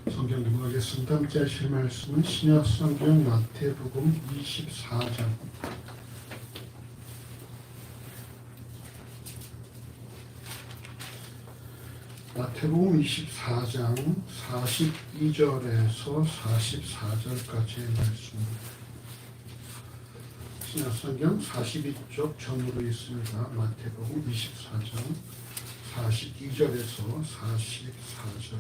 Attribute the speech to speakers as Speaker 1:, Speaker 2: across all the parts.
Speaker 1: 성경 넘어가겠습니다. 함께 하실 말씀은 신약 성경 마태복음 24장 마태복음 24장 42절에서 44절까지의 말씀입니다. 신약 성경 42쪽 전으로 있습니다. 마태복음 24장 42절에서 44절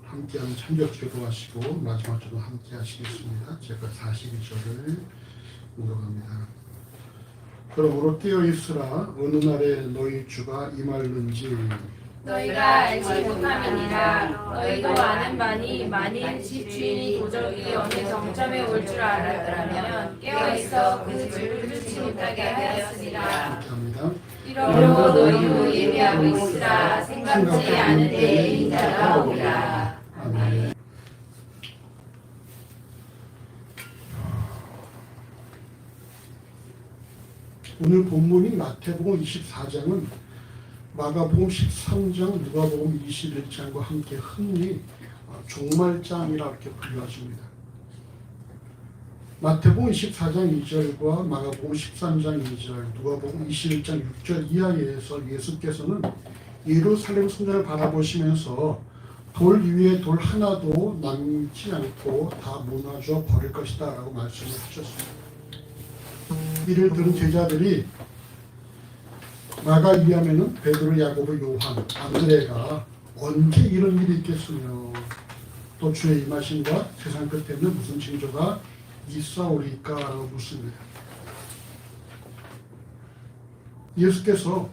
Speaker 1: 함께하는 참격기도 하시고 마지막 주도 함께 하시겠습니다. 제가 42절을 읽어갑니다. 그러므로 깨어있으라 어느 날에 너희 주가 임할는지
Speaker 2: 너희가 알지 못함이니라. 너희도 아는 바니 만일 집 주인이 도적이 어느 정점에 올 줄 알았더라면 깨어있어 그 집을 뚫지 못하게 하였으리라.
Speaker 1: 함께합니다.
Speaker 2: 이러므로 너희도 예비하고 있으라. 생각지 않은 때에 인자가 오리라.
Speaker 1: 아멘. 오늘 본문이 마태복음 24장은 마가복음 13장, 누가복음 21장과 함께 흔히 종말장이라 이렇게 불려집니다. 마태복음 24장 2절과 마가복음 13장 2절, 누가복음 21장 6절 이하에서 예수께서는 예루살렘 성전을 바라보시면서 돌 위에 돌 하나도 남지 않고 다 무너져 버릴 것이다 라고 말씀을 하셨습니다. 이를 들은 제자들이 마가 이하면은 베드로, 야고보, 요한, 안드레가 언제 이런 일이 있겠으며 또 주의 임하심과 세상 끝에는 무슨 징조가 있사오리까 라고 묻습니다. 예수께서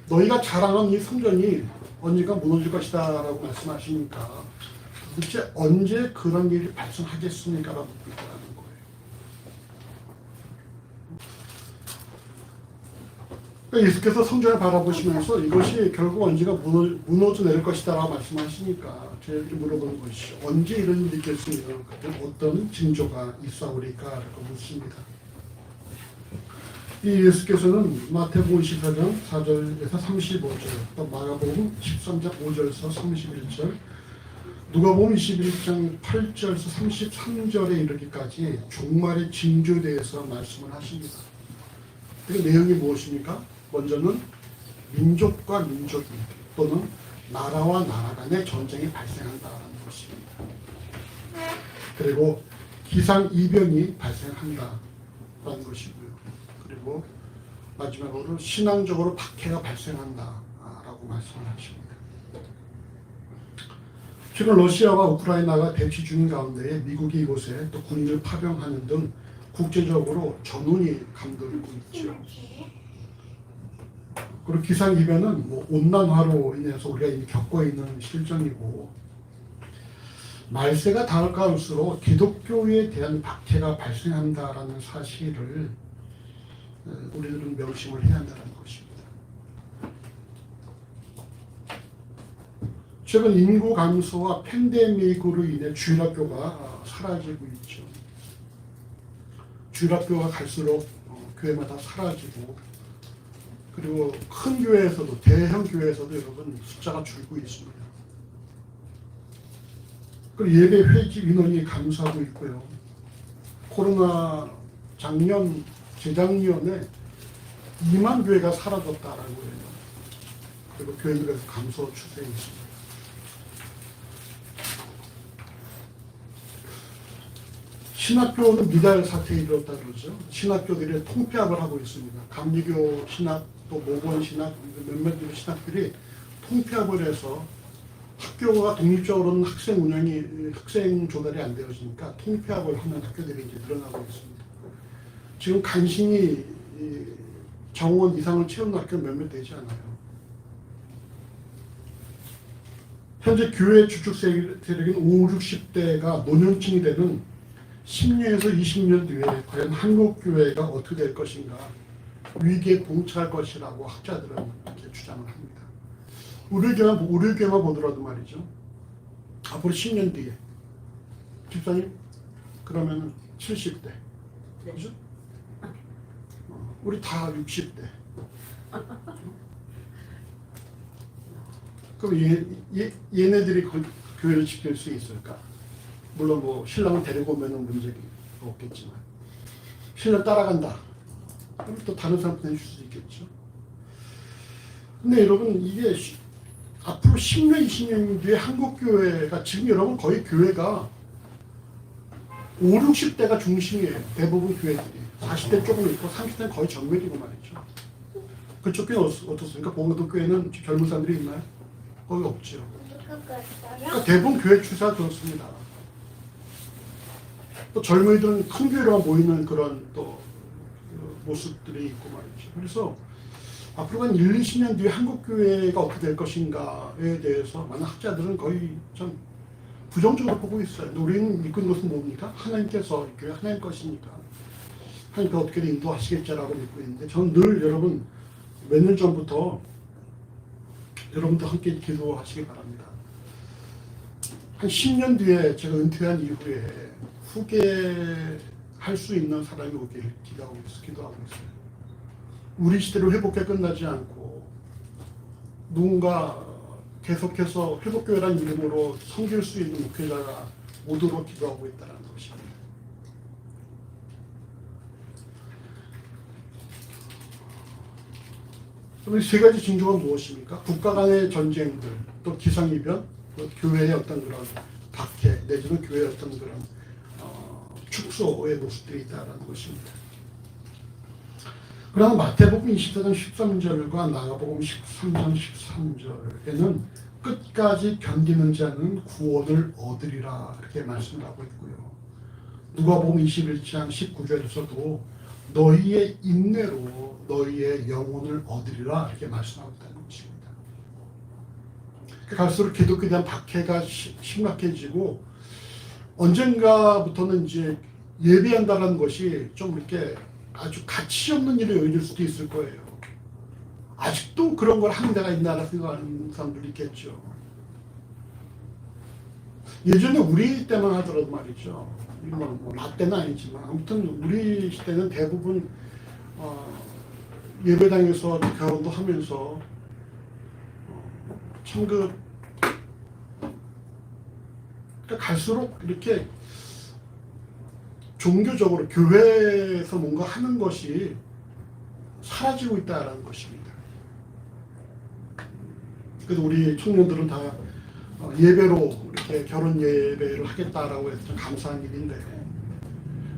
Speaker 1: 너희가 자랑한 이 성전이 언젠가 무너질 것이다 라고 말씀하시니까 도대체 언제 그런 일이 발생하겠습니까? 라고 묻는다는 거예요. 그러니까 예수께서 성전을 바라보시면서 이것이 결국 언젠가 무너져 내릴 것이다 라고 말씀하시니까 저희들이 물어보는 것이 언제 이런 일이 있겠습니까? 어떤 징조가 있사오리까? 라고 묻습니다. 이 예수께서는 마태복음 24장 4절에서 35절, 또 마가복음 13장 5절에서 31절, 누가복음 21장 8절에서 33절에 이르기까지 종말의 징조에 대해서 말씀을 하십니다. 그 내용이 무엇입니까? 먼저는 민족과 민족이 또는 나라와 나라 간의 전쟁이 발생한다는 것입니다. 그리고 기상이변이 발생한다는 것이고요. 그리고 마지막으로 신앙적으로 박해가 발생한다라고 말씀을 하십니다. 최근 러시아와 우크라이나가 대치 중인 가운데 미국이 이곳에 또 군인을 파병하는 등 국제적으로 전운이 감돌고 있죠. 그리고 기상이변은 온난화로 인해서 우리가 이미 겪고 있는 실정이고 말세가 다가갈수록 기독교에 대한 박해가 발생한다라는 사실을 우리들은 명심을 해야 한다는 것입니다. 최근 인구 감소와 팬데믹으로 인해 주일학교가 사라지고 있죠. 주일학교가 갈수록 교회마다 사라지고 그리고 큰 교회에서도 대형 교회에서도 여러분 숫자가 줄고 있습니다. 그리고 예배 회집 인원이 감소하고 있고요. 코로나 작년 재작년에 2만 교회가 사라졌다라고 해요. 그리고 교회들에서 감소 추세에 있습니다. 신학교는 미달 사태에 이르렀다 그러죠. 신학교들이 통폐합을 하고 있습니다. 감리교 신학, 또 모건 신학, 몇몇 신학들이 통폐합을 해서 학교가 독립적으로는 학생 조달이 안 되어지니까 통폐합을 하는 학교들이 이제 늘어나고 있습니다. 지금 간신히 정원 이상을 채우는 학교는 몇몇 되지 않아요. 현재 교회 주축 세력인 5, 60대가 노년층이 되는 10년에서 20년 뒤에 과연 한국 교회가 어떻게 될 것인가 위기에 봉착할 것이라고 학자들은 이렇게 주장을 합니다. 우리 교회만 보더라도 말이죠. 앞으로 10년 뒤에 집사님 그러면 70대, 그죠? 우리 다 60대. 그럼 얘네들이 교회를 지킬 수 있을까? 물론 뭐 신랑을 데리고 오면 문제가 없겠지만 신랑 따라간다. 그럼 또 다른 사람 보내줄 수도 있겠죠. 근데 여러분 이게 앞으로 10년, 20년 뒤에 한국교회가 지금 여러분 거의 교회가 5, 60대가 중심이에요. 대부분 교회들이. 40대 조금 있고 30대는 거의 정맥이고 말이죠. 그쪽 교회는 어떻습니까? 봉화도교회는 젊은 사람들이 있나요? 거기 없죠. 그러니까 대부분 교회 추세가 그렇습니다. 또 젊은이들은 큰 교회로만 모이는 그런 또 모습들이 있고 말이죠. 그래서 앞으로 한 1, 20년 뒤에 한국교회가 어떻게 될 것인가에 대해서 많은 학자들은 거의 좀 부정적으로 보고 있어요. 우리는 믿고 있는 것은 뭡니까? 하나님께서 교회 하나님 것이니까 하나님께서 어떻게든 인도하시겠지라고 믿고 있는데 저는 늘 여러분 몇 년 전부터 여러분도 함께 기도하시기 바랍니다. 한 10년 뒤에 제가 은퇴한 이후에 후계할 수 있는 사람이 오길 기도하고 있어요. 우리 시대로 회복해 끝나지 않고 누군가 계속해서 회복교회라는 이름으로 섬길 수 있는 목회자가 오도록 기도하고 있다는 것입니다. 그럼 세 가지 징조가 무엇입니까? 국가 간의 전쟁들, 또 기상이변, 또 교회의 어떤 그런 박해, 내지는 교회의 어떤 그런 축소의 모습들이 있다는 것입니다. 그러나 마태복음 24장 13절과 나가복음 13장 13절에는 끝까지 견디는 자는 구원을 얻으리라 이렇게 말씀을 하고 있고요. 누가복음 21장 19절에서도 너희의 인내로 너희의 영혼을 얻으리라 이렇게 말씀하고 있다는 것입니다. 갈수록 기독교에 대한 박해가 심각해지고 언젠가부터는 이제 예배한다는 것이 좀 이렇게 아주 가치 없는 일에 여길 수도 있을 거예요. 아직도 그런 걸 하는 데가 있나라고 생각하는 사람들이 있겠죠. 예전에 우리 때만 하더라도 말이죠. 나 때는 아니지만 아무튼 우리 시대는 대부분 예배당에서 결혼도 하면서 참 그러니까 갈수록 이렇게 종교적으로 교회에서 뭔가 하는 것이 사라지고 있다는 것입니다. 그래서 우리 청년들은 다 예배로 이렇게 결혼 예배를 하겠다라고 해서 좀 감사한 일인데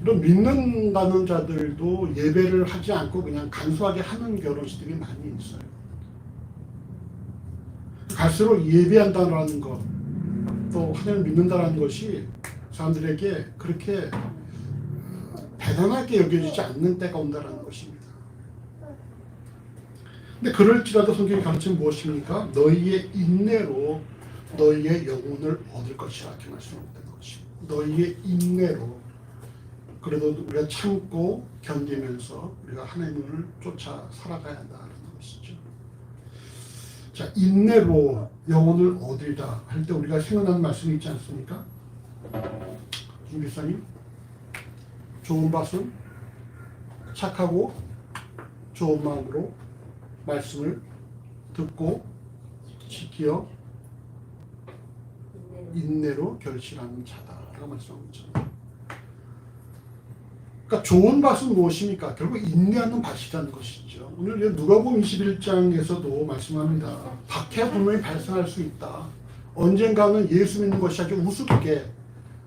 Speaker 1: 이런 믿는다는 자들도 예배를 하지 않고 그냥 간소하게 하는 결혼식들이 많이 있어요. 갈수록 예배한다는 것, 또 하나님을 믿는다는 것이 사람들에게 그렇게 대단하게 여겨지지 않는 때가 온다는 것입니다. 근데 그럴지라도 성경이 가르치는 무엇입니까? 너희의 인내로 너희의 영혼을 얻을 것이라 이렇게 말씀합니다. 너희의 인내로 그래도 우리가 참고 견디면서 우리가 하나님을 쫓아 살아가야 한다는 것이죠. 자, 인내로 영혼을 얻으리라 할 때 우리가 생각나는 말씀이 있지 않습니까? 준비사님, 좋은 밭은 착하고 좋은 마음으로 말씀을 듣고 지키어 인내로 결실하는 자다라고 말씀하고 있죠. 그러니까 좋은 밭은 무엇입니까? 결국 인내하는 밭이라는 것이죠. 오늘 누가복음 21장에서도 말씀합니다. 박해가 분명히 발생할 수 있다. 언젠가는 예수 믿는 것이 아주 우습게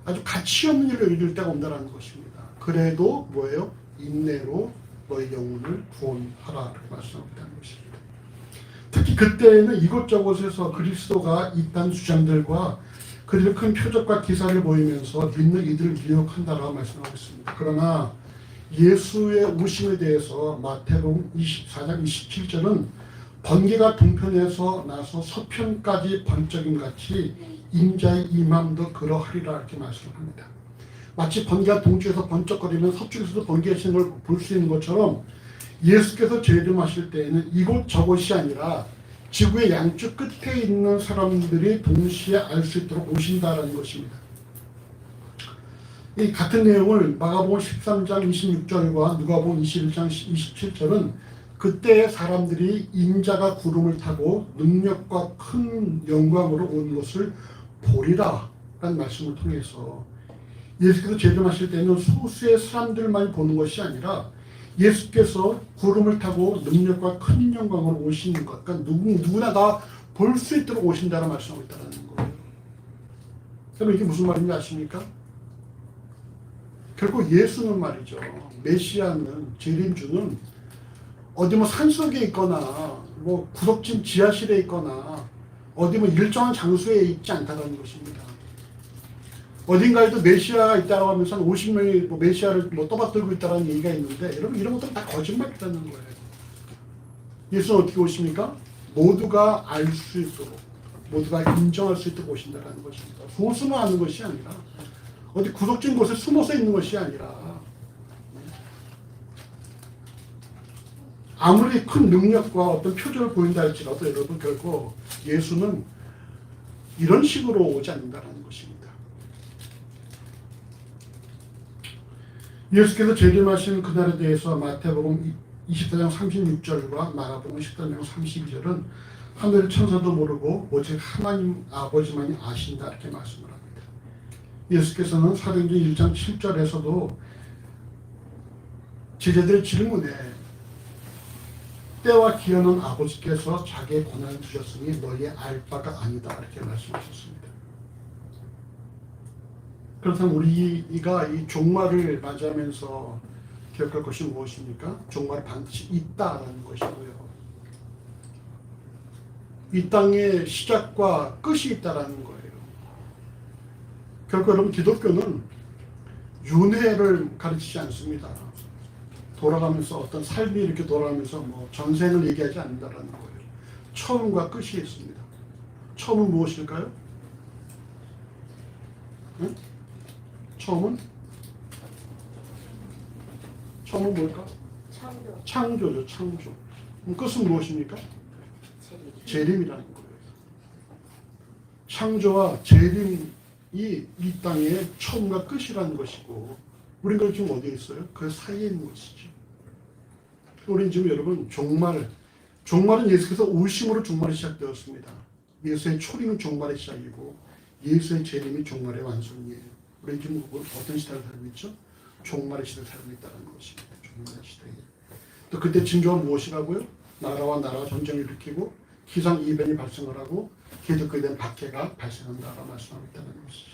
Speaker 1: 아주 가치 없는 일을 이룰 때가 온다는 것입니다. 그래도 뭐예요? 인내로 너의 영혼을 구원하라 이렇게 말씀하고 있다는 것입니다. 특히 그때에는 이곳저곳에서 그리스도가 있다는 주장들과 그들의 큰 표적과 기사를 보이면서 믿는 이들을 미혹한다라고 말씀하고 있습니다. 그러나 예수의 오심에 대해서 마태복음 24장 27절은 번개가 동편에서 나서 서편까지 번쩍임 같이 인자의 임함도 그러하리라 이렇게 말씀합니다. 마치 번개가 동쪽에서 번쩍거리면 서쪽에서도 번개가 치는 걸 볼 수 있는 것처럼 예수께서 재림하실 때에는 이곳저곳이 아니라 지구의 양쪽 끝에 있는 사람들이 동시에 알 수 있도록 오신다라는 것입니다. 이 같은 내용을 마가복음 13장 26절과 누가복음 21장 27절은 그때 사람들이 인자가 구름을 타고 능력과 큰 영광으로 온 것을 보리라 라는 말씀을 통해서 예수께서 재림하실 때는 소수의 사람들만 보는 것이 아니라 예수께서 구름을 타고 능력과 큰 영광으로 오시는 것, 그러니까 누구나 다 볼 수 있도록 오신다는 말씀을 있다는 거예요. 그럼 이게 무슨 말인지 아십니까? 결국 예수는 말이죠. 메시아는, 재림주는 어디 뭐 산속에 있거나 뭐 구석진 지하실에 있거나 어디 뭐 일정한 장소에 있지 않다는 것입니다. 어딘가에도 메시아가 있다고 하면서 50명이 뭐 메시아를 뭐 떠받들고 있다는 얘기가 있는데 여러분 이런 것들은 다 거짓말이라는 거예요. 예수는 어떻게 오십니까? 모두가 알 수 있도록, 모두가 인정할 수 있도록 오신다는 것입니다. 소수만 아는 것이 아니라 어디 구석진 곳에 숨어서 있는 것이 아니라 아무리 큰 능력과 어떤 표적을 보인다 할지라도 여러분 결코 예수는 이런 식으로 오지 않는다는 것입니다. 예수께서 재림하신 그날에 대해서 마태복음 24장 36절과 마가복음 14장 32절은 하늘 천사도 모르고 오직 하나님 아버지만이 아신다 이렇게 말씀을 합니다. 예수께서는 사도행전 1장 7절에서도 제자들의 질문에 때와 기한은 아버지께서 자기의 권한을 주셨으니 너희의 알 바가 아니다 이렇게 말씀하셨습니다. 그렇다면 우리가 이 종말을 맞이하면서 기억할 것이 무엇입니까? 종말이 반드시 있다라는 것이고요. 이 땅의 시작과 끝이 있다라는 거예요. 결국 여러분 기독교는 윤회를 가르치지 않습니다. 돌아가면서 어떤 삶이 이렇게 돌아가면서 뭐 전생을 얘기하지 않는다라는 거예요. 처음과 끝이 있습니다. 처음은 무엇일까요? 응? 처음은 뭘까? 창조죠, 창조. 그럼 끝은 무엇입니까? 재림이라는 거예요. 창조와 재림이 이 땅의 처음과 끝이라는 것이고, 우리가 지금 어디에 있어요? 그 사이에 있는 것이죠. 우리는 지금 여러분 종말은 예수께서 오심으로 종말이 시작되었습니다. 예수의 초림은 종말의 시작이고 예수의 재림이 종말의 완성이에요. 우리는 지금 어떤 시대를 살고 있죠? 종말의 시대를 살고 있다는 것입니다. 종말의 시대에. 또 그때 징조가 무엇이라고요? 나라와 나라가 전쟁을 일으키고 기상이변이 발생을 하고 기독교에 대한 박해가 발생한다라고 말씀하고 있다는 것이죠.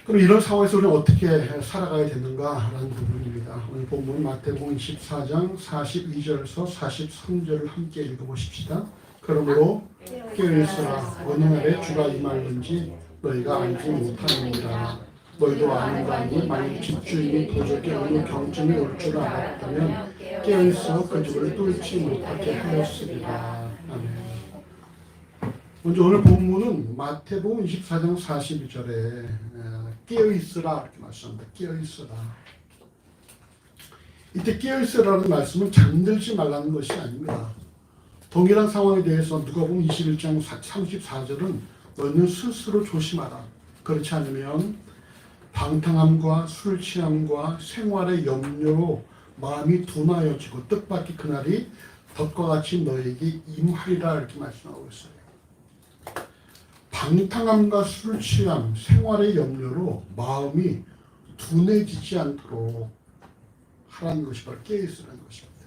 Speaker 1: 그럼 이런 상황에서 우리는 어떻게 살아가야 되는가라는 부분입니다. 오늘 본문 마태복음 24장 42절에서 43절을 함께 읽어보십시다. 그러므로 깨어있으라 어느 날에 주가 임하는지 너희가 알지 못하느니라. 너희도 아는 바 아니 만일 집주인이 도적에 어느 경증이 올 줄 알았다면 깨어있어 그 집을 뚫지 못하게 하였으리라. 아멘. 먼저 오늘 본문은 마태복음 24장 42절에 깨어있으라 이렇게 말씀합니다. 깨어있으라. 이때 깨어있으라는 말씀은 잠들지 말라는 것이 아닙니다. 동일한 상황에 대해서 누가복음 21장 34절은 너희는 스스로 조심하라. 그렇지 않으면 방탕함과 술 취함과 생활의 염려로 마음이 둔하여지고 뜻밖의 그날이 덫과 같이 너에게 임하리라 이렇게 말씀하고 있어요. 방탕함과 술 취함, 생활의 염려로 마음이 둔해지지 않도록 하라는 것이 바로 깨어있으라는 것입니다.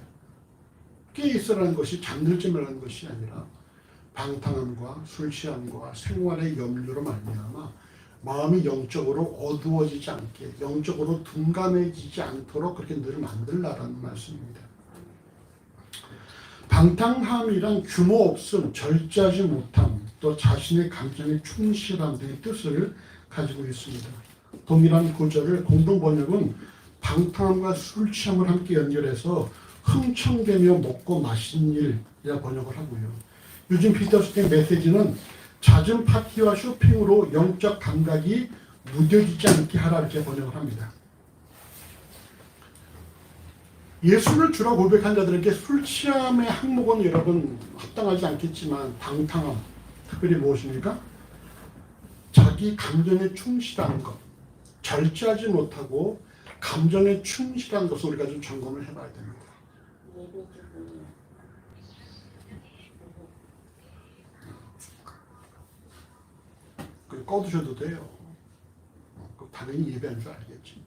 Speaker 1: 깨어있으라는 것이 잠들지 말라는 것이 아니라 방탕함과 술 취함과 생활의 염려로 말미암아 마음이 영적으로 어두워지지 않게, 영적으로 둔감해지지 않도록 그렇게 늘 만들라라는 말씀입니다. 방탕함이란 규모 없음, 절제하지 못함, 또 자신의 감정에 충실함 등의 뜻을 가지고 있습니다. 동일한 구절을 공동 번역은 방탕함과 술 취함을 함께 연결해서 흥청대며 먹고 마시는 일이라 번역을 하고요. 요즘 피터스의 메시지는 잦은 파티와 쇼핑으로 영적 감각이 무뎌지지 않게 하라 이렇게 번역을 합니다. 예수를 주라 고백한 자들에게 술 취함의 항목은 여러분 합당하지 않겠지만 방탕함, 특별히 무엇입니까? 자기 감정에 충실한 것, 절제하지 못하고 감정에 충실한 것을 우리가 좀 점검을 해봐야 됩니다. 꺼두셔도 돼요. 당연히 예배하는 줄 알겠지.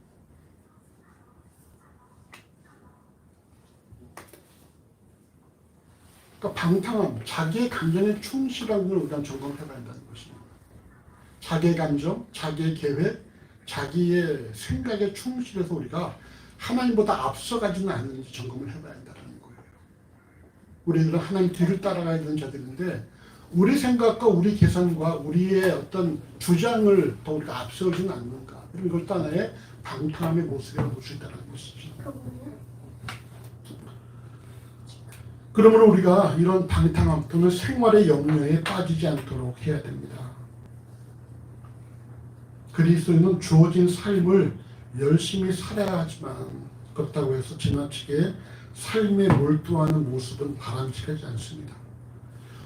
Speaker 1: 그러니까 방탕함, 자기의 감정에 충실한 걸 우리가 점검을 해봐야 한다는 것입니다. 자기의 감정, 자기의 계획, 자기의 생각에 충실해서 우리가 하나님보다 앞서가지는 않는지 점검을 해봐야 한다는 거예요. 우리들은 하나님 뒤를 따라가야 되는 자들인데 우리 생각과 우리 계산과 우리의 어떤 주장을 더 우리가 앞서지는 않는가. 그리고 이것도 하나의 방탕함의 모습이라고 볼 수 있다는 것이죠. 그러므로 우리가 이런 방탕함 또는 생활의 염려에 빠지지 않도록 해야 됩니다. 그리스도인은 주어진 삶을 열심히 살아야 하지만 그렇다고 해서 지나치게 삶에 몰두하는 모습은 바람직하지 않습니다.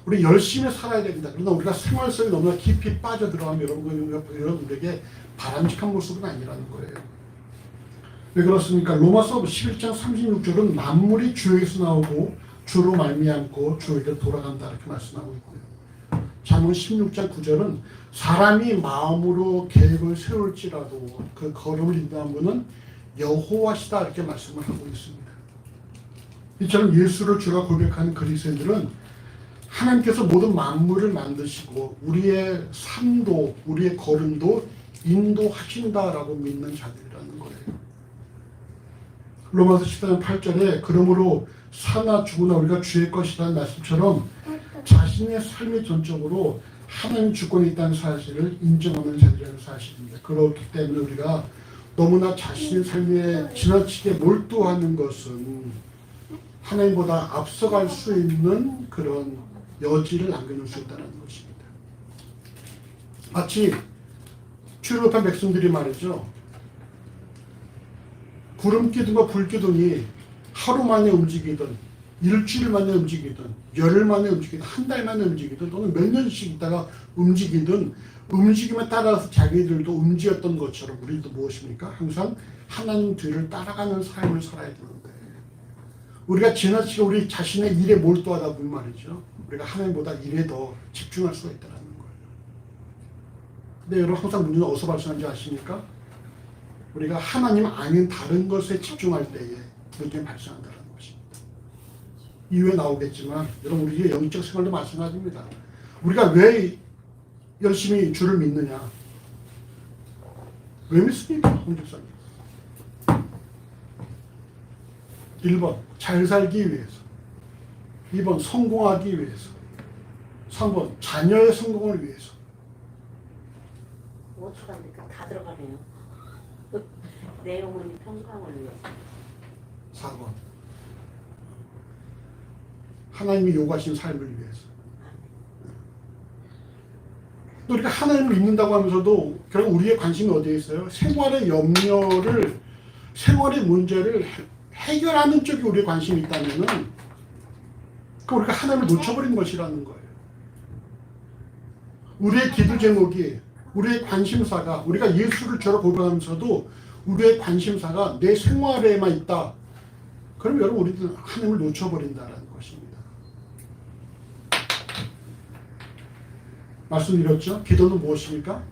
Speaker 1: 우리 열심히 살아야 됩니다. 그러나 우리가 생활 속에 너무나 깊이 빠져들어가면 여러분에게 바람직한 모습은 아니라는 거예요. 왜 그렇습니까? 로마서 11장 36절은 만물이 주에게서 나오고 주로 말미암고 주에게 돌아간다 이렇게 말씀하고 있고요. 잠언 16장 9절은 사람이 마음으로 계획을 세울지라도 그 걸음을 인도한 분은 여호와시다 이렇게 말씀을 하고 있습니다. 이처럼 예수를 주라 고백하는 그리스도인들은 하나님께서 모든 만물을 만드시고 우리의 삶도 우리의 걸음도 인도하신다라고 믿는 자들이라는 거예요. 로마서 14장 8절에 그러므로 사나 죽으나 우리가 주의 것이라는 말씀처럼 자신의 삶의 전적으로 하나님 주권이 있다는 사실을 인정하는 자들이라는 사실입니다. 그렇기 때문에 우리가 너무나 자신의 삶에 지나치게 몰두하는 것은 하나님보다 앞서갈 수 있는 그런 여지를 남겨놓을 수 있다는 것입니다. 마치 출애굽한 백성들이 말이죠. 구름 기둥과 불 기둥이 하루 만에 움직이든 일주일 만에 움직이든 열흘 만에 움직이든 한 달 만에 움직이든 또는 몇 년씩 있다가 움직이든 움직임에 따라서 자기들도 움직였던 것처럼 우리도 무엇입니까? 항상 하나님 뒤를 따라가는 삶을 살아야 되는데 우리가 지나치게 우리 자신의 일에 몰두하다 보면 말이죠. 우리가 하나님보다 일에 더 집중할 수가 있다는 거예요. 근데 여러분 항상 문제는 어디서 발생하는지 아십니까? 우리가 하나님 아닌 다른 것에 집중할 때에 문제가 발생한다는 것입니다. 이후에 나오겠지만 여러분 우리의 영적 생활도 마찬가지입니다. 우리가 왜 열심히 주를 믿느냐? 왜 믿습니까? 홍직사님. 1번 잘 살기 위해서, 2번 성공하기 위해서, 3번 자녀의 성공을 위해서.
Speaker 3: 5초간 다 들어가네요. 내 영혼이 평강을 위해서.
Speaker 1: 4번 하나님이 요구하신 삶을 위해서. 또 우리가 하나님을 믿는다고 하면서도 결국 우리의 관심이 어디에 있어요? 생활의 염려를, 생활의 문제를 해결하는 쪽에 우리의 관심이 있다면은 그 우리가 하나님을 놓쳐버린 것이라는 거예요. 우리의 기도 제목이, 우리의 관심사가, 우리가 예수를 주로 고백하면서도 우리의 관심사가 내 생활에만 있다. 그럼 여러분 우리는 하나님을 놓쳐버린다는 것입니다. 말씀드렸죠? 기도는 무엇입니까?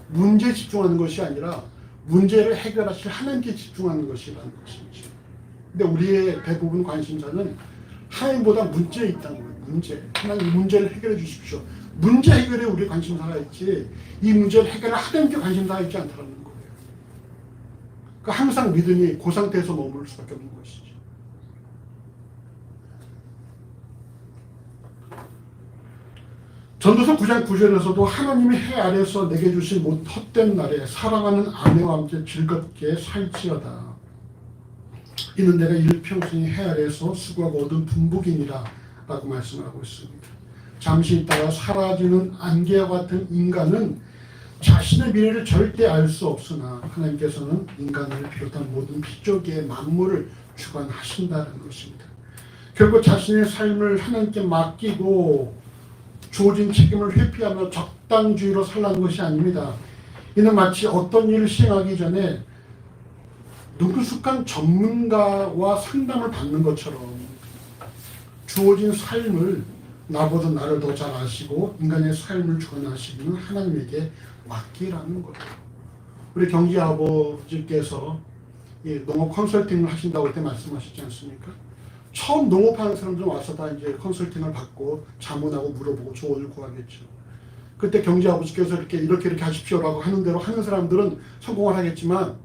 Speaker 1: 문제에 집중하는 것이 아니라 문제를 해결하실 하나님께 집중하는 것이라는 것이죠. 근데 우리의 대부분 관심사는 하나님보다 문제에 있다는 거예요. 문제. 하나님 문제를 해결해 주십시오. 문제 해결에 우리 관심사가 있지 이 문제를 해결할 하나님께 관심사가 있지 않다는 거예요. 그러니까 항상 믿음이 그 상태에서 머무를 수밖에 없는 것이죠. 전도서 9장 9절에서도 하나님이 해 아래에서 내게 주신 모든 헛된 날에 사랑하는 아내와 함께 즐겁게 살지어다. 이는 내가 일평생이 해 아래에서 수고하고 얻은 분복이니라 라고 말씀하고 있습니다. 잠시 있다가 사라지는 안개와 같은 인간은 자신의 미래를 절대 알 수 없으나 하나님께서는 인간을 비롯한 모든 피조계의 만물을 주관하신다는 것입니다. 결국 자신의 삶을 하나님께 맡기고 주어진 책임을 회피하며 적당주의로 살라는 것이 아닙니다. 이는 마치 어떤 일을 시행하기 전에 능숙한 전문가와 상담을 받는 것처럼 주어진 삶을 나보다 나를 더 잘 아시고 인간의 삶을 주관하시는 하나님에게 맡기라는 거예요. 우리 경기 아버지께서 농업 컨설팅을 하신다고 그때 말씀하시지 않습니까? 처음 농업하는 사람들 와서 다 이제 컨설팅을 받고 자문하고 물어보고 조언을 구하겠죠. 그때 경제 아버지께서 이렇게 하십시오라고 하는 대로 하는 사람들은 성공을 하겠지만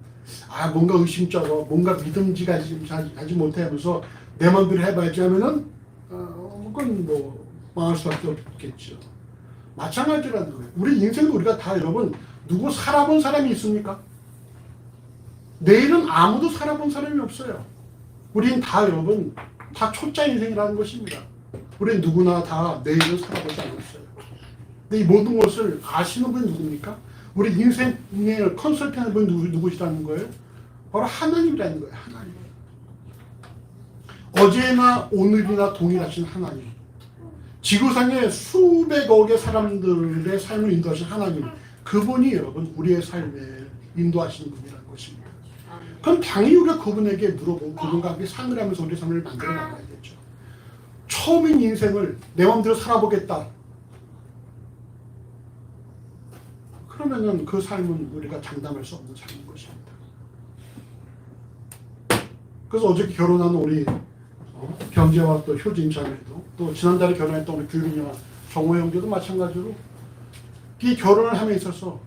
Speaker 1: 뭔가 의심쩍어 뭔가 믿음직하지 못해 하면서 내 맘대로 해봐야지 하면은 그건 뭐 망할 수밖에 없겠죠. 마찬가지라는 거예요. 우리 인생도 우리가 다 여러분 누구 살아본 사람이 있습니까? 내일은 아무도 살아본 사람이 없어요. 우린 다 여러분 다 초짜 인생이라는 것입니다. 우린 누구나 다 내일을 살아보지 않았어요. 근데 이 모든 것을 아시는 분이 누굽니까? 우리 인생을 컨설팅하는 분이 누구시라는 거예요? 바로 하나님이라는 거예요. 하나님. 어제나 오늘이나 동일하신 하나님. 지구상의 수백억의 사람들의 삶을 인도하신 하나님. 그분이 여러분 우리의 삶에 인도하시는 분이라는 것입니다. 그럼 당연히 우리가 그분에게 물어보고 그분과 함께 상의하면서 우리의 삶을 만들어 나가야겠죠. 처음인 인생을 내 마음대로 살아보겠다. 그러면은 그 삶은 우리가 장담할 수 없는 삶인 것입니다. 그래서 어저께 결혼한 우리 경제와 또 효진 자매도 또 지난달에 결혼했던 우리 규빈이와 정호 형제도 마찬가지로 이 결혼을 함에 있어서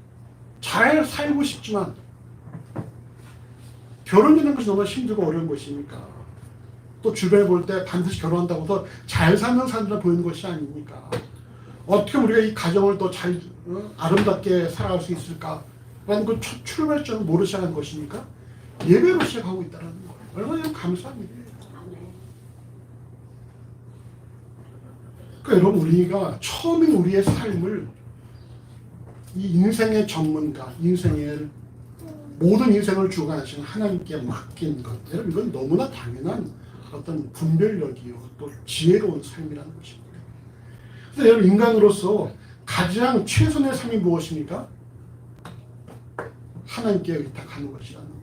Speaker 1: 잘 살고 싶지만 결혼이라는 것이 너무 힘들고 어려운 것이니까 또 주변에 볼 때 반드시 결혼한다고 해서 잘 사는 사람들 보이는 것이 아니니까 어떻게 우리가 이 가정을 또 잘 아름답게 살아갈 수 있을까라는 그 출발점을 모르고 시작한 것이니까 예배로 시작하고 있다는 거예요. 얼마나 감사한 일이에요. 그러니까 여러분 우리가 처음인 우리의 삶을 이 인생의 전문가, 모든 인생을 주관하시는 하나님께 맡긴 것, 여러분 이건 너무나 당연한 어떤 분별력이요 또 지혜로운 삶이라는 것입니다. 그래서 여러분 인간으로서 가장 최선의 삶이 무엇입니까? 하나님께 의탁하는 것이라는 거예요.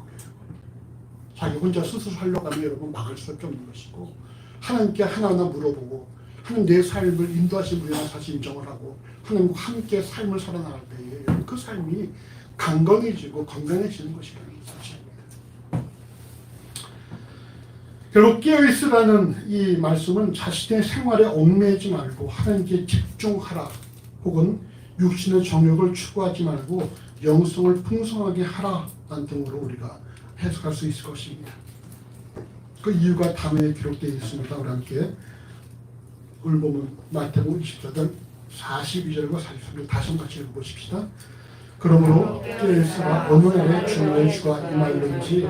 Speaker 1: 자기 혼자 스스로 하려고 하면 여러분 막을 수밖에 없는 것이고 하나님께 하나하나 물어보고 하나님 내 삶을 인도하신 분이라는 사실 인정을 하고 하나님과 함께 삶을 살아나갈 때에 그 삶이 강건해지고 건강해지는 것이라는 사실입니다. 결국 깨어있으라는 이 말씀은 자신의 생활에 얽매이지 말고 하나님께 집중하라 혹은 육신의 정욕을 추구하지 말고 영성을 풍성하게 하라라는 등으로 우리가 해석할 수 있을 것입니다. 그 이유가 다음에 기록되어 있습니다. 우리 함께 오늘 보면 마태복음 24장 42절과 43절 다시 한번 같이 읽어보십시다. 그러므로 깨어있으라 어느 날에 주의 주가 임하였는지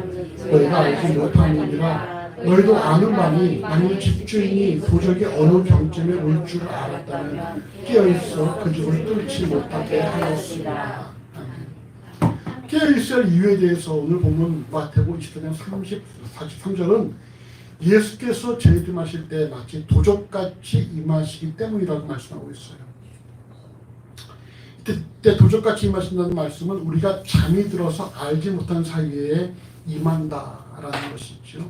Speaker 1: 너희가 알지 못함이니라. 너희도 아는 바니 만일 집주인이 도적이 어느 경점에 올 줄 알았다면 깨어있어 그 집을 뚫지 못하게 하였으리라. 깨어있을 이유에 대해서 오늘 보면 마태복음 24장 43절은 예수께서 재림하실 때 마치 도적같이 임하시기 때문이라고 말씀하고 있어요. 이때 도적같이 임하신다는 말씀은 우리가 잠이 들어서 알지 못한 사이에 임한다라는 것이죠.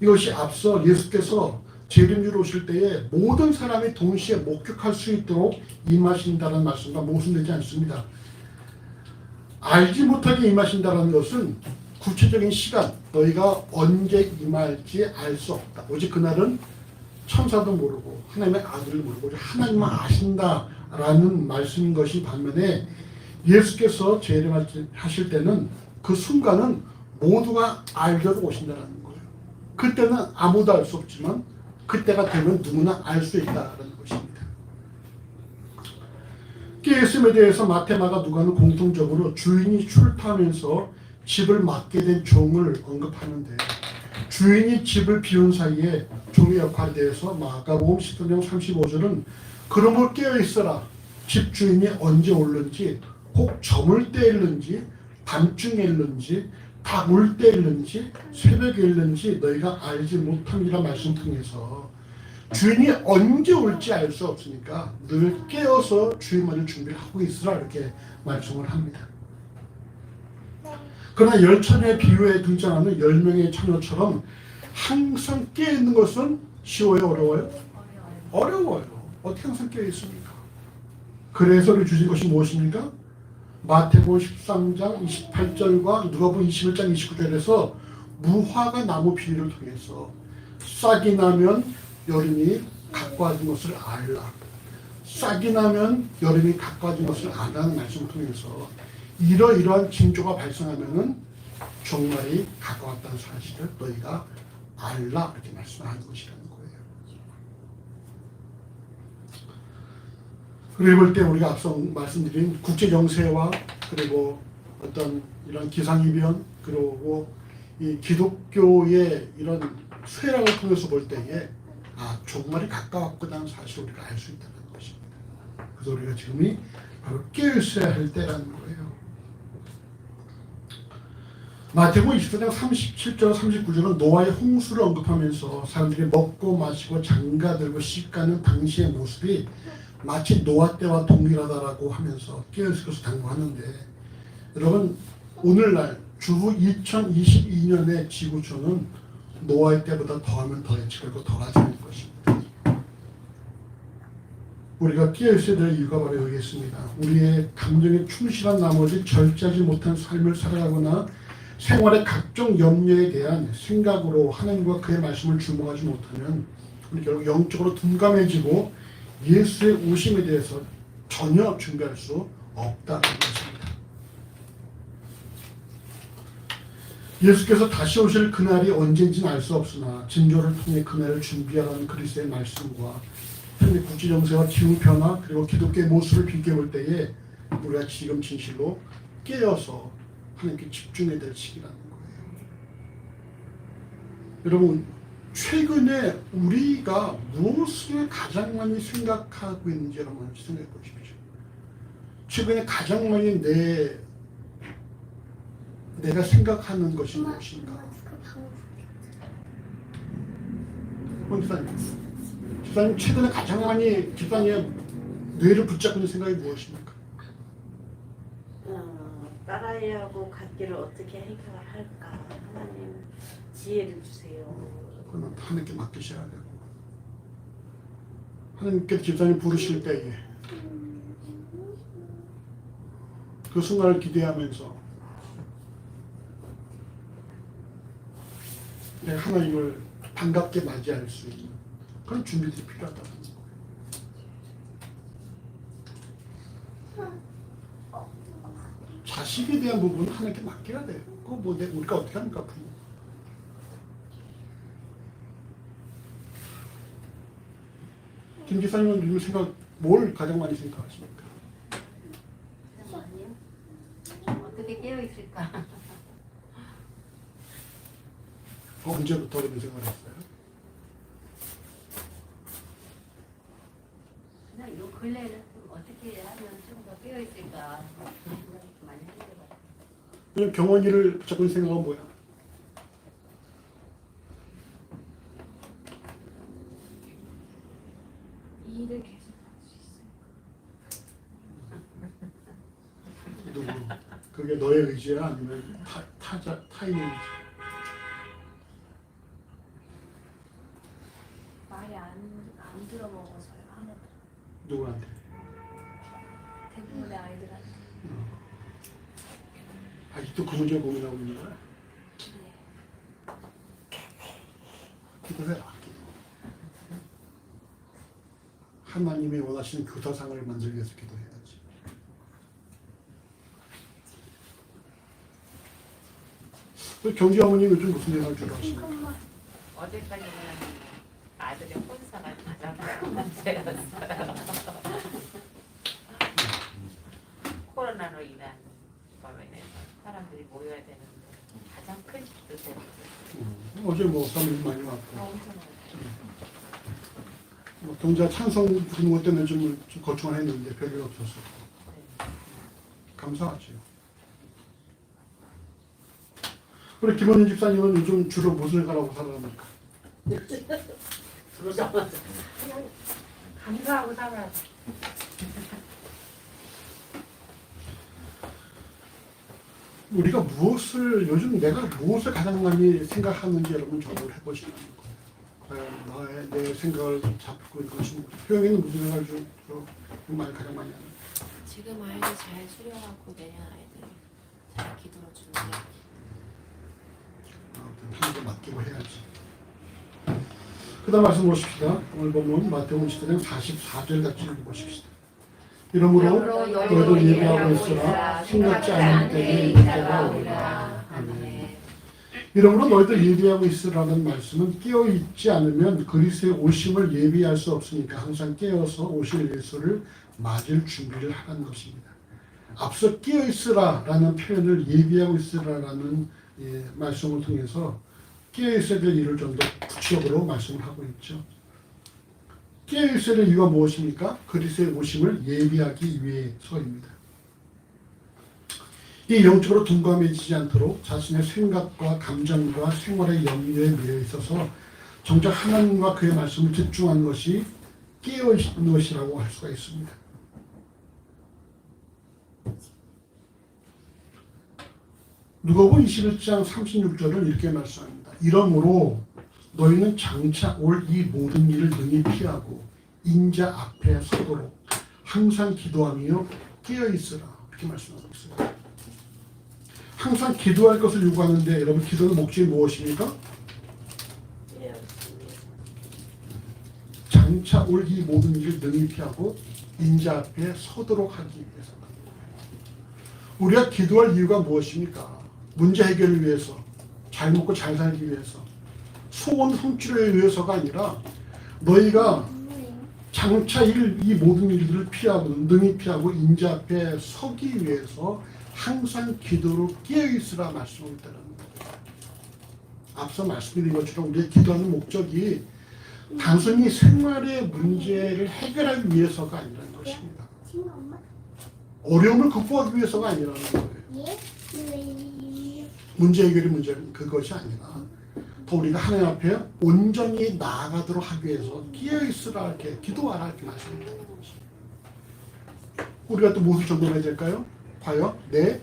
Speaker 1: 이것이 앞서 예수께서 재림주로 오실 때에 모든 사람이 동시에 목격할 수 있도록 임하신다는 말씀과 모순되지 않습니다. 알지 못하게 임하신다는 것은 구체적인 시간, 너희가 언제 임할지 알 수 없다. 오직 그날은 천사도 모르고 하나님의 아들을 모르고 하나님만 아신다라는 말씀인 것이 반면에 예수께서 재림하실 때는 그 순간은 모두가 알도록 오신다는 거예요. 그때는 아무도 알 수 없지만 그때가 되면 누구나 알 수 있다는 것입니다. 예수님에 대해서 마태, 마가, 누가는 공통적으로 주인이 출타하면서 집을 맡게 된 종을 언급하는데 주인이 집을 비운 사이에 종의 역할에 대해서 마가복음 10장 35절은 그러므로 깨어있어라. 집주인이 언제 올는지 혹 저물 때 일는지 밤중에 일는지 다 올 때 일는지 새벽에 일는지 너희가 알지 못함이라 말씀 통해서 주인이 언제 올지 알 수 없으니까 늘 깨어서 주인만을 준비를 하고 있으라 이렇게 말씀을 합니다. 그러나 10처녀의 비유에 등장하는 10명의 처녀처럼 항상 깨어있는 것은 쉬워요? 어려워요? 어려워요. 어떻게 항상 깨어있습니까? 그래서 우리 주신 것이 무엇입니까? 마태복음 13장 28절과 누가복음 21장 29절에서 무화과 나무 비유를 통해서 싹이 나면 여름이 가까워진 것을 알라. 싹이 나면 여름이 가까워진 것을 안다는 말씀을 통해서 이러이러한 징조가 발생하면은 종말이 가까웠다는 사실을 너희가 알라 이렇게 말씀하는 것이라는 거예요. 그리고 볼 때 우리가 앞서 말씀드린 국제 정세와 그리고 어떤 이런 기상이변 그리고 이 기독교의 이런 쇠락을 통해서 볼 때에 종말이 가까웠구나는 사실을 우리가 알 수 있다는 것입니다. 그래서 우리가 지금이 바로 깨어있어야 할 때라는 거예요. 마태복음 24장 37절 39절은 노아의 홍수를 언급하면서 사람들이 먹고 마시고 장가들고 시집가는 당시의 모습이 마치 노아 때와 동일하다라고 하면서 깨어있을 것을 당부하는데 여러분 오늘날 주후 2022년의 지구촌은 노아의 때보다 더하면 더해지 그리고 덜하지는 것입니다. 우리가 깨어있어야 될 이유가 바로 여기 있습니다. 우리의 감정에 충실한 나머지 절제하지 못한 삶을 살아가거나 생활의 각종 염려에 대한 생각으로 하나님과 그의 말씀을 주목하지 못하면 우리 결국 영적으로 둔감해지고 예수의 오심에 대해서 전혀 준비할 수 없다는 것입니다. 예수께서 다시 오실 그날이 언제인지는 알 수 없으나 징조를 통해 그날을 준비하라는 그리스도의 말씀과 현재 국제정세와 기후변화 그리고 기독교의 모습을 비교해볼 때에 우리가 지금 진실로 깨어서 하나님께 집중해야 될 시기라는 거예요. 여러분 최근에 우리가 무엇을 가장 많이 생각하고 있는지 여러분 생각해 보십시오. 최근에 가장 많이 내가 생각하는 것이 무엇인가? 집사님 최근에 가장 많이 집사님의 뇌를 붙잡고 있는 생각이 무엇입니까?
Speaker 3: 딸아이하고 관계를 어떻게 해결할까? 하나님 지혜를 주세요.
Speaker 1: 그건 하나님께 맡기셔야 되고 하나님께 집사님 부르실 때에 그 순간을 기대하면서 내가 하나님을 반갑게 맞이할 수 있는 그런 준비들이 필요하다는 거예요. 자식에 대한 부분은 하나님께 맡겨야 돼요. 그거 뭐 우리가 어떻게 합니까? 김 기사님은 요즘 생각 뭘 가장 많이 생각하십니까?
Speaker 4: 어떻게 깨어 있을까?
Speaker 1: 언제부터 그런 생각을 했어요?
Speaker 4: 그냥 요 근래는 좀 어떻게 하면 좀 더 깨어 있을까 생각이 많이 하는 것 같아요.
Speaker 1: 그냥 경원이를 붙잡고 있는 생각은 뭐야?
Speaker 2: 일을 계속 할 수 있어요.
Speaker 1: 누구? 그게 너의 의지야 아니면 타인의 의지?
Speaker 2: 말이 안 들어먹어서요. 하나도.
Speaker 1: 누구한테?
Speaker 2: 대부분의 아이들한테.
Speaker 1: 아직도 그 문제 고민하고 있는 거야? 기도해라. 하나님이 원하시는 교사상을 만들기 위해서 기도해야지. 경지 어머니 요즘 무슨 생각을 주로 하십니까?
Speaker 4: 어제까지는 아들의 혼사가 가장 큰 문제였어요. 코로나로 인한 거면은 사람들이 모여야 되는데 가장 큰 스트레스였어요.
Speaker 1: 어제 뭐 사람들이 많이 왔고
Speaker 4: 엄청
Speaker 1: 뭐 경자 찬성 부르는 것 때문에 좀 거충을 했는데 별일 없었어. 감사하지요. 우리 김원희 집사님은 요즘 주로 무슨 생각하고 살아갑니까?
Speaker 3: 그러자마자
Speaker 4: 그냥 감사하고 살아요.
Speaker 1: 우리가 무엇을 요즘 내가 무엇을 가장 많이 생각하는지 여러분 점검을 해보시는 거예요. 과연 내 생각을 잡고 있는 것이 뭐죠? 효영이는 무슨 생각을 좀 가장 많이 하는?
Speaker 2: 지금 아이들 잘 수련하고 내년 아이들 잘 기도로 주는
Speaker 1: 하나도 맡기고 해야지. 그 다음 말씀 보십시다. 오늘 보면 마태복음 10장 44절 같이 읽어보십시다. 이러므로 너희도 예배하고 있으라 생각지 않을 때에 이때가 오리라. 아멘. 이러므로 너희도 예배하고 있으라는 말씀은 깨어있지 않으면 그리스도의 오심을 예비할 수 없으니까 항상 깨어서 오실 예수를 맞을 준비를 하라는 것입니다. 앞서 깨어있으라라는 표현을 예비하고 있으라라는 말씀을 통해서 깨어있어야 될 일을 좀 더 구체적으로 말씀을 하고 있죠. 깨어있어야 될 이유가 무엇입니까? 그리스도의 오심을 예비하기 위해서입니다. 이 영적으로 둔감해지지 않도록 자신의 생각과 감정과 생활의 염려에 매여 있어서 정작 하나님과 그의 말씀을 집중하는 것이 깨어있는 것이라고 할 수가 있습니다. 누가복음 21장 36절은 이렇게 말씀합니다. 이러므로 너희는 장차 올 이 모든 일을 능히 피하고 인자 앞에 서도록 항상 기도하며 깨어있으라. 이렇게 말씀하고 있어요. 항상 기도할 것을 요구하는데 여러분 기도의 목적이 무엇입니까? 장차 올 이 모든 일을 능히 피하고 인자 앞에 서도록 하기 위해서. 우리가 기도할 이유가 무엇입니까? 문제 해결을 위해서, 잘 먹고 잘 살기 위해서, 소원 성취를 위해서가 아니라 너희가 장차 이 모든 일들을 피하고 능히 피하고 인자 앞에 서기 위해서 항상 기도로 깨어있으라 말씀을 있다는 거예요. 앞서 말씀드린 것처럼 우리의 기도하는 목적이 단순히 생활의 문제를 해결하기 위해서가 아니라는 것입니다. 어려움을 극복하기 위해서가 아니라는 거예요. 문제 해결이 문제는 그것이 아니라 더 우리가 하나님 앞에 온전히 나아가도록 하기 위해서 깨어있으라 이렇게 기도하라 이렇게 말씀드리는 것입니다. 우리가 또 무엇을 점검해야 될까요? 과연 내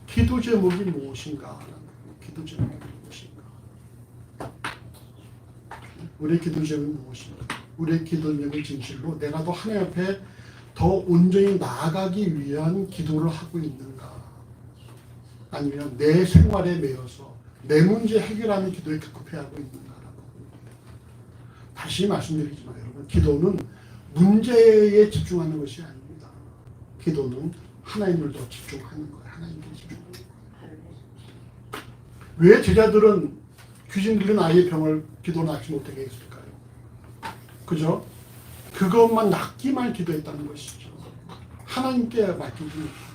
Speaker 1: 기도 제목이 무엇인가? 기도 제목이 무엇인가? 우리의 기도 제목이 무엇인가? 우리의 기도 제목이 진실로 내가 더 하나님 앞에 더 온전히 나아가기 위한 기도를 하고 있는가? 아니면 내 생활에 매여서 내 문제 해결하는 기도에 급급해하고 있는가라고 봅니다. 다시 말씀드리지만 여러분 기도는 문제에 집중하는 것이 아닙니다. 기도는 하나님을 더 집중하는 거예요. 하나님께 집중하는 거예요. 왜 제자들은 귀신 들린 아이의 병을 기도 낫지 못하게 했을까요? 그죠? 그것만 낫기만 기도했다는 것이죠. 하나님께 맡기지 못하고.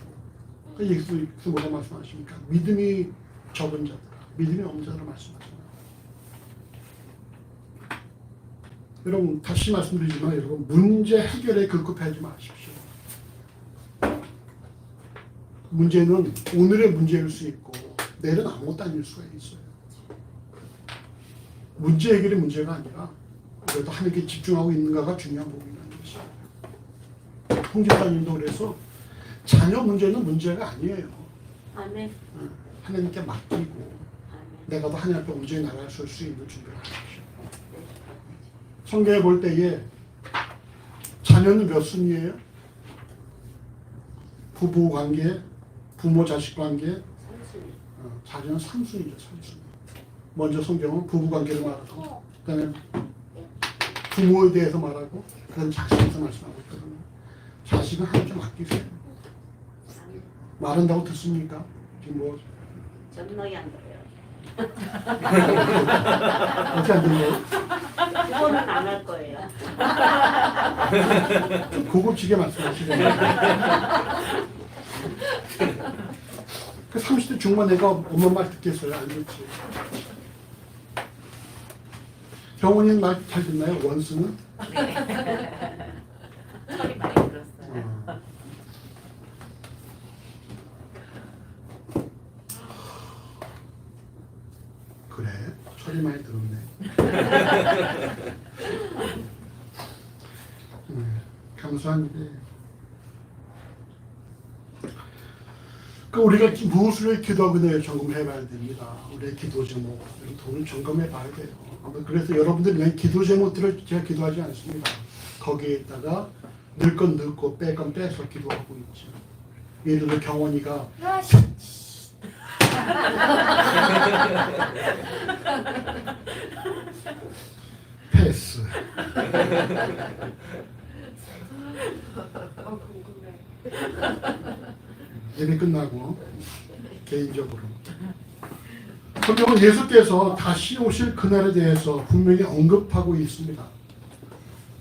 Speaker 1: 예수께서 뭐라 말씀하십니까? 믿음이 적은 자들아, 믿음이 없는 자들아 말씀하시나요? 여러분 다시 말씀드리지만 여러분 문제 해결에 급급하지 마십시오. 문제는 오늘의 문제일 수 있고 내일은 아무것도 아닐 수가 있어요. 문제 해결이 문제가 아니라 그래도 하나님께 집중하고 있는가가 중요한 부분이라는 것이에요. 홍집사님도 그래서 자녀 문제는 문제가 아니에요.
Speaker 3: 아멘.
Speaker 1: 하나님께 맡기고
Speaker 3: 아멘.
Speaker 1: 내가 더 하나님 앞에 온전히 나갈 수 있는 준비를 하십시오. 성경에 볼 때에 자녀는 몇 순위예요? 부부 관계, 부모 자식 관계,
Speaker 3: 삼순이.
Speaker 1: 자녀는 3순위죠. 3순위. 먼저 성경은 부부 관계를 말하고 그다음에 부모에 대해서 말하고 그다음에 자식에 대해서 말씀하고 있거든요. 자식은 하나님께 맡기세요. 말한다고 듣습니까? 지금 뭐
Speaker 3: 전능이 안 들어요.
Speaker 1: 어떻게 안 들려요?
Speaker 3: 그거는 안 할 거예요.
Speaker 1: 좀 고급지게 말씀하시네요. 그 30대 중반 애가 엄마 말 듣겠어요? 안 듣지. 병원인 말 잘 듣나요? 원수는?
Speaker 4: 철이 많이 들었어요.
Speaker 1: 그래, 철이 많이 들었네. 감사한 일이에요. 우리가 무엇을 위해 기도하고 있는지 점검해 봐야 됩니다. 우리의 기도 제목, 돈을 점검해 봐야 돼요. 그래서 여러분들이 왜 기도 제목들을 제가 기도하지 않습니다. 거기에다가 넣을 건 넣고 뺄 건 빼서 기도하고 있죠. 예를 들어 경원이가 패스. 예배 끝나고 개인적으로 성경은 예수께서 다시 오실 그날에 대해서 분명히 언급하고 있습니다.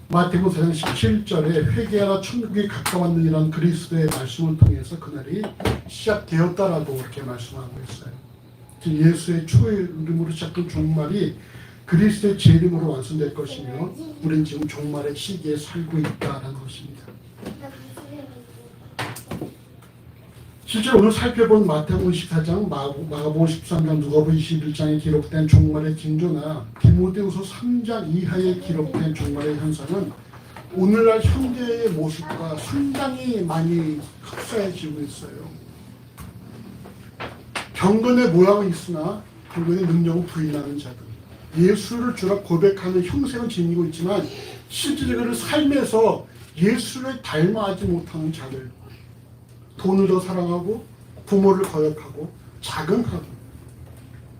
Speaker 1: 마태복음 4장 17절에 회개하라 천국이 가까웠느니라는 그리스도의 말씀을 통해서 그날이 시작되었다라고 그렇게 말씀하고 있어요. 예수의 초이름으로 시작된 종말이 그리스도의 재림으로 완성될 것이며 우리는 지금 종말의 시기에 살고 있다는 것입니다. 실제로 오늘 살펴본 마태복음 24장, 마가복음 13장, 누가복음 21장에 기록된 종말의 징조나 디모데후서 3장 이하에 기록된 종말의 현상은 오늘날 현대의 모습과 상당히 많이 흡사해지고 있어요. 경건의 모양은 있으나 경건의 능력은 부인하는 자들, 예수를 주라 고백하는 형상은 지니고 있지만 실질적으로 삶에서 예수를 닮아하지 못하는 자들, 돈을 더 사랑하고 부모를 거역하고 자긍하고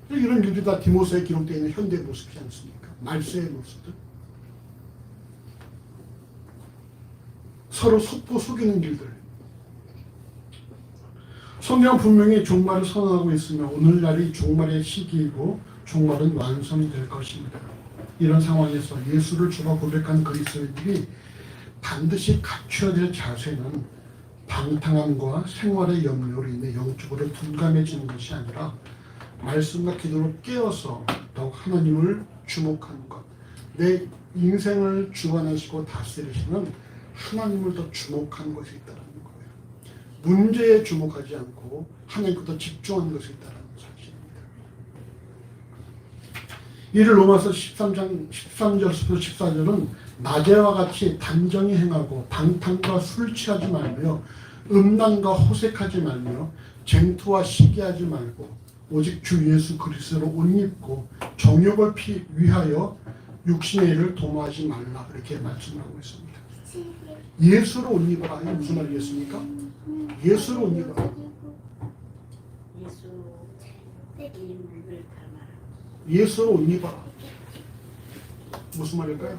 Speaker 1: 이런 일들이 다 디모스에 기록되어 있는 현대의 모습이지 않습니까? 말세의 모습들. 서로 속고 속이는 일들. 성경은 분명히 종말을 선언하고 있으며 오늘날이 종말의 시기이고 종말은 완성될 것입니다. 이런 상황에서 예수를 주로 고백한 그리스도인들이 반드시 갖춰야 될 자세는 방탕함과 생활의 염려로 인해 영적으로 둔감해지는 것이 아니라 말씀과 기도로 깨어서 더욱 하나님을 주목하는 것, 내 인생을 주관하시고 다스리시는 하나님을 더 주목하는 것이 있다는 거예요. 문제에 주목하지 않고 하나님께 더 집중하는 것이 있다는 사실입니다. 이를 로마서 13장 13절부터 14절은 낮에와 같이 단정히 행하고 방탕과 술 취하지 말며 음란과 호색하지 말며 쟁투와 시기하지 말고 오직 주 예수 그리스도로 옷 입고 정욕을 위하여 육신의 일을 도모하지 말라 이렇게 말씀하고 있습니다. 예수로 옷 입어라. 이게 무슨 말이겠습니까? 예수로 옷 입어라.
Speaker 3: 예수 이름을 닮아라.
Speaker 1: 예수로 옷 입어라. 무슨 말일까요?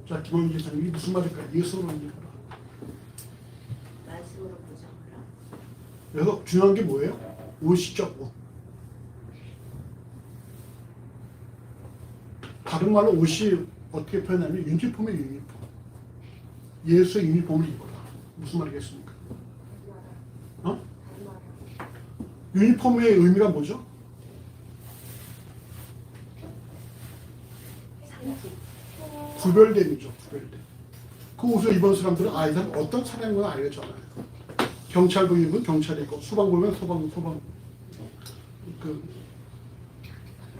Speaker 1: 자, 김원기 기자님, 이게 무슨 말일까요? 예수로 옷 입어라.
Speaker 3: 말씀으로 보정하라.
Speaker 1: 그래서 중요한 게 뭐예요? 옷이죠, 옷. 다른 말로 옷이 어떻게 표현하면 유니폼의 유니폼. 예수의 유니폼을 입어라. 무슨 말이겠습니까? 유니폼의 의미가 뭐죠? 구별됨이죠. 구별됨. 그 옷을 입은 사람들은 이 사람 어떤 사람인가 알겠잖아요. 경찰복 입은 경찰이고 소방보면 소방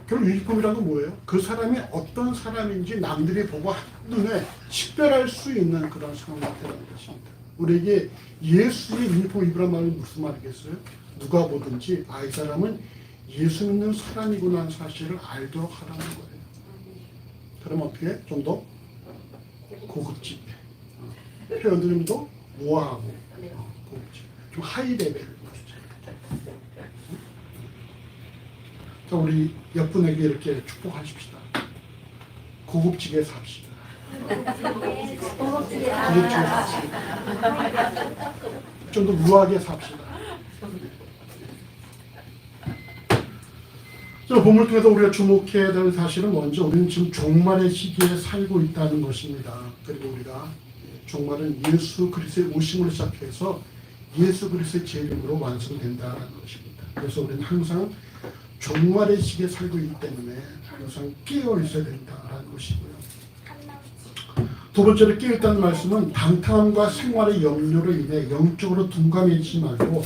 Speaker 1: 결국 유니폼이라는 건 뭐예요? 그 사람이 어떤 사람인지 남들이 보고 한눈에 식별할 수 있는 그런 상황이라는 것입니다. 우리에게 예수의 유니폼을 입으란 말은 무슨 말이겠어요? 누가 보든지 이 사람은 예수 믿는 사람이구나 하는 사실을 알도록 하라는 거예요. 그럼 어떻게? 좀 더 고급지게 표현들이 좀 더 우아하고 고급지게 좀 하이 레벨. 자, 우리 옆분에게 이렇게 축복하십시다. 고급지게 삽시다. 고급지게 삽시다. 좀 더 우아하게 삽시다. 자, 본문을 통해서 우리가 주목해야 될 사실은 먼저 우리는 지금 종말의 시기에 살고 있다는 것입니다. 그리고 우리가 종말은 예수 그리스도의 오심으로 시작해서 예수 그리스도의 재림으로 완성된다는 것입니다. 그래서 우리는 항상 종말의 시기에 살고 있기 때문에 항상 깨어 있어야 된다는 것이고요. 두 번째로 깨어 있다는 말씀은 방탕함과 생활의 염려로 인해 영적으로 둔감해지지 말고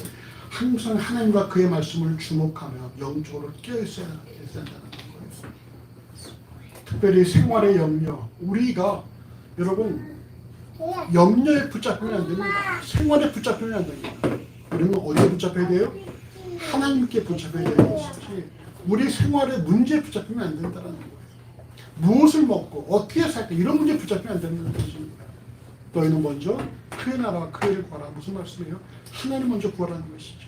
Speaker 1: 항상 하나님과 그의 말씀을 주목하며 영적으로 깨어 있어야 된다는 거예요. 특별히 생활의 염려. 우리가 여러분 염려에 붙잡히면 안 됩니다. 생활에 붙잡히면 안 됩니다. 그러면 어디에 붙잡혀야 돼요? 하나님께 붙잡혀야 되는 것이지 우리 생활의 문제에 붙잡히면 안 된다는 거예요. 무엇을 먹고 어떻게 살까 이런 문제에 붙잡히면 안 되는 것입니다. 너희는 먼저 그의 나라와 그의 일을 구하라. 무슨 말씀이에요? 하나님 먼저 구하라는 것이죠.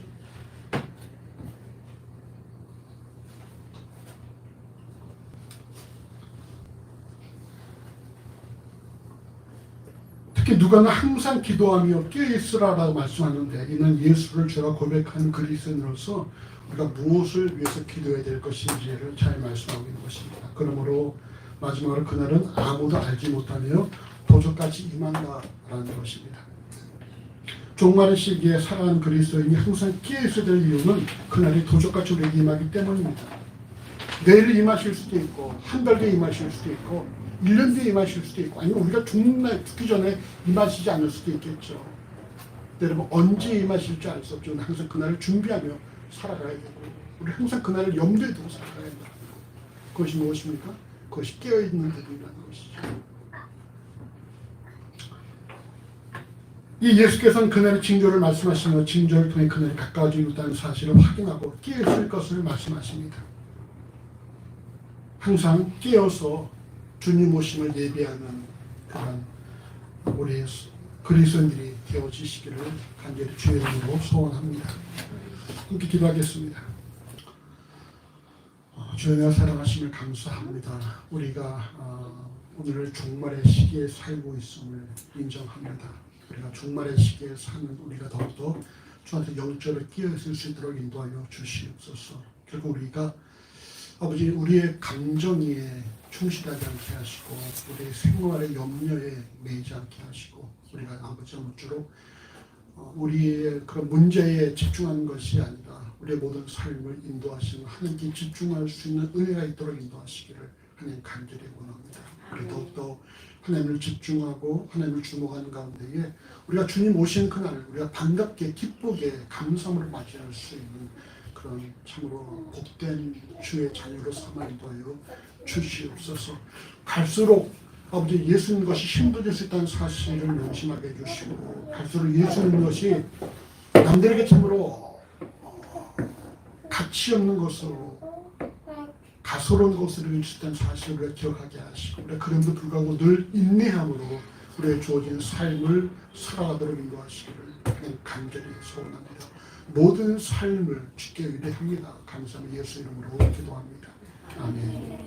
Speaker 1: 특히 누가는 항상 기도하며 깨어있으라라고 말씀하는데 이는 예수를 주라 고백한 그리스도인으로서 우리가 무엇을 위해서 기도해야 될 것인지를 잘 말씀하고 있는 것입니다. 그러므로 마지막으로 그날은 아무도 알지 못하며 도적같이 임한다라는 것입니다. 종말의 시기에 살아가는 그리스도인이 항상 깨어있어야 될 이유는 그날이 도적같이 우리에게 임하기 때문입니다. 내일 임하실 수도 있고 한 달 뒤에 임하실 수도 있고 1년 뒤에 임하실 수도 있고 아니면 우리가 죽기 전에 임하시지 않을 수도 있겠죠. 여러분 언제 임하실지 알 수 없죠. 항상 그날을 준비하며 살아가야 되고 우리 항상 그날을 염두에 두고 살아가야 된다. 그것이 무엇입니까? 그것이 깨어있는 데이라는 것이죠. 이 예수께서는 그날의 징조를 말씀하시며 징조를 통해 그날이 가까워지고 있다는 사실을 확인하고 깨어있을 것을 말씀하십니다. 항상 깨어서 주님 오심을 예비하는 그런 우리 그리스도인들이 되어지시기를 간절히 주의 이름으로 소원합니다. 함께 기도하겠습니다. 주여 사랑하심을 감사합니다. 우리가 오늘 종말의 시기에 살고 있음을 인정합니다. 우리가 종말의 시기에 사는 우리가 더욱더 주한테 영적으로 끼어있을 수 있도록 인도하여 주시옵소서. 결국 우리가 아버지 우리의 감정에 충실하지 않게 하시고 우리의 생활의 염려에 매이지 않게 하시고 우리가 아버지 아무쪼록 우리의 그런 문제에 집중하는 것이 아니라 우리의 모든 삶을 인도하시는 하나님께 집중할 수 있는 은혜가 있도록 인도하시기를 하나님 간절히 원합니다. 우리 더욱더 하나님을 집중하고 하나님을 주목하는 가운데에 우리가 주님 오시는 그날을 우리가 반갑게 기쁘게 감사함으로 맞이할 수 있는 그런 참으로 복된 주의 자녀로 삼아 인도하여 주시옵소서. 갈수록 아버지 예수님 것이 힘들어질 수 있다는 사실을 명심하게 해주시고 갈수록 예수님 것이 남들에게 참으로 가치 없는 것으로 가소로운 것으로 여길 수 있다는 사실을 기억하게 하시고 우리가 그럼에도 불구하고 늘 인내함으로 우리의 주어진 삶을 살아가도록 인도하시기를 그냥 간절히 소원합니다. 모든 삶을 주께 의뢰합니다. 감사합니다. 예수 이름으로 기도합니다. 아멘.